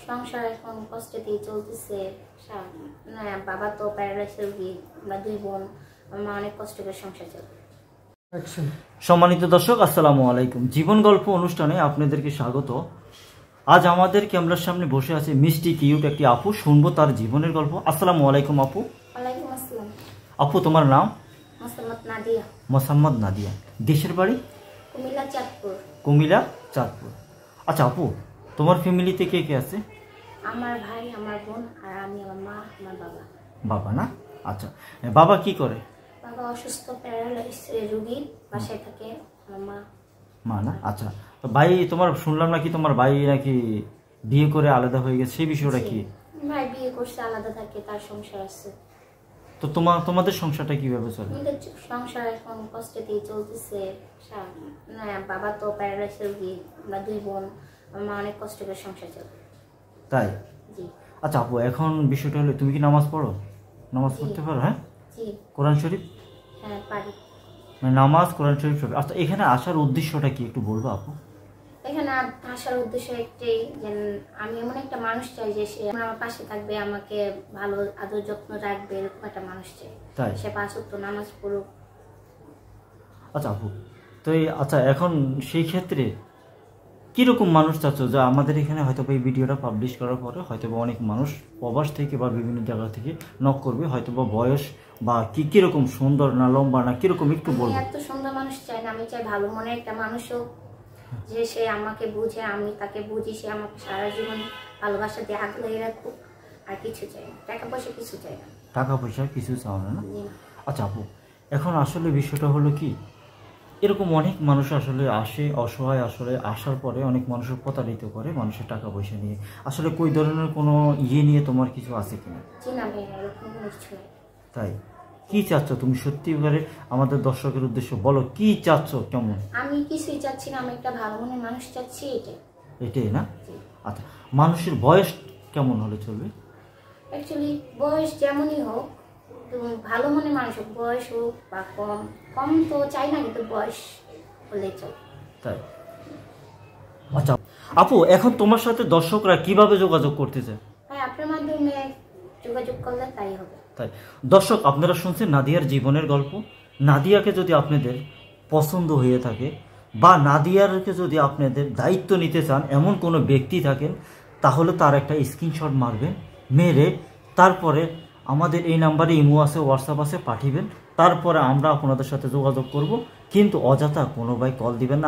সংসার এখন কষ্টে দিয়ে চলতেছে। বাবা তো প্যারালাইসিস রোগী, আমরা 2 বোন, মা অনেক কষ্ট করে সংসার চলে। সম্মানিত দর্শক, আসসালামু আলাইকুম। জীবন গল্প অনুষ্ঠানে আপনাদেরকে স্বাগত। আজ আমাদের ক্যামেরার সামনে বসে আছে মিষ্টি কিউট একটি আপু। শুনবো তার জীবনের গল্প। আসসালামু আলাইকুম আপু। ওয়ালাইকুম আসসালাম। আপু, তোমার নাম? মোসাম্মদ নাদিয়া। মোসাম্মদ নাদিয়া। দেশের বাড়ি? কুমিল্লা চাঁদপুর। কুমিল্লা চাঁদপুর। আচ্ছা আপু, তোমার ফ্যামিলিতে কে কে আছে? আমার ভাই, আমার বোন, আর আমি, আমার মা, আমার বাবা। বাবা না? আচ্ছা, বাবা কি করে? বাবা অসুস্থ, প্যারালাইসিস রোগী, বাসায় থাকে। আমার মা। মা না? আচ্ছা, তো ভাই, তোমার শুনলাম নাকি তোমার ভাই নাকি বিয়ে করে আলাদা হয়ে গেছে, সেই বিষয়টা কি? ভাই বিয়ে করছে, আলাদা থাকে, তার সংসার আছে। তো তোমাদের সংসারটা কিভাবে চলে? সংসার এখন কষ্টে দিয়ে চলতেছে। বাবা তো প্যারালাইসিস রোগী, আমরা 2 বোন, মা অনেক কষ্ট করে সংসার চলে। তাই? জি। আচ্ছা আপু, এখন বিষয়টা হলো, তুমি কি নামাজ পড়ো? নামাজ পড়তে পারো? হ্যাঁ। জি। কোরআন শরীফ? হ্যাঁ, পারি। মানে নামাজ, কোরআন শরীফ সব। আচ্ছা, এখানে আসার উদ্দেশ্যটা কি একটু বলবো আপু? এখানে আসার উদ্দেশ্য একটাই, যে আমি এমন একটা মানুষ চাই যে সে আমার পাশে থাকবে, আমাকে ভালো আদর যত্ন রাখবে, এরকম একটা মানুষ চাই। তাই? সে 5 ওয়াক্ত নামাজ পড়ুক। আচ্ছা আপু, তো আচ্ছা, এখন সেই ক্ষেত্রে কিরকম মানুষ চাচ্ছ? যে আমাদের এখানে হয়তো এই ভিডিওটা পাবলিশ করার পরে হয়তো বা অনেক মানুষ প্রবাস থেকে বা বিভিন্ন জায়গা থেকে নক করবে, হয়তো বা বয়স বা কিরকম, সুন্দর না লম্বা না কিরকম, একটু বলবো। এত সুন্দর মানুষ চাই না, আমি চাই ভালো মনের একটা মানুষ হোক, যে সে আমাকে বুঝে, আমি তাকে বুঝি, সে আমাকে সারা জীবন ভালোবাসা দিয়ে আগলে রাখুক। আর কিছু চাই না, টাকা পয়সা কিছু চাই না। টাকা পয়সা কিছু চাও না? জি না। আচ্ছা আপু, এখন আসলে বিষয়টা হলো কি, এরকম অনেক মানুষ আসলে আসে অসহায়, আসলে আসার পরে অনেক মানুষের প্রতারিত করে মানুষের টাকা পয়সা নিয়ে। আসলে কই ধরনের কোনো নিয়ে তোমার কিছু আছে কিনা? জি না ভাই, এরকম কিছু নেই। তাই? কি চাচ্ছ তুমি সত্যিকারে? আমাদের দর্শকের উদ্দেশ্য বলো, কি চাচ্ছ? কেমন? আমি কিছুই চাচ্ছি না, আমি একটা ভালো মনের মানুষ চাচ্ছি, এটাই না? আচ্ছা, মানুষের বয়স কেমন হলে চলবে? অ্যাকচুয়ালি বয়স যেমনই হোক, তো ভালো মনের মানুষ হোক, বয়স হোক বা কম, কম তো চাই না, কিন্তু বয়স হলে চলে। তাই? আচ্ছা আপু, এখন তোমার সাথে দর্শকরা কিভাবে যোগাযোগ করতে চায়? হ্যাঁ, আপনার মাধ্যমে যোগাযোগ করলে তাই হবে। তাই? দর্শক, আপনারা শুনছেন নাদিয়ার জীবনের গল্প। নাদিয়াকে যদি আপনাদের পছন্দ হয়ে থাকে বা নাদিয়ারকে যদি আপনাদের দায়িত্ব নিতে চান, এমন কোনো ব্যক্তি থাকেন, তাহলে তার একটা স্ক্রিনশট মারবেন, মেরে তারপরে আমাদের এই নাম্বারে ইমো আছে, হোয়াটসঅ্যাপ আছে, পাঠিয়েবেন। তারপরে আমরা আপনাদের সাথে যোগাযোগ করব, কিন্তু অযথা কোনো ভাই কল দিবেন না।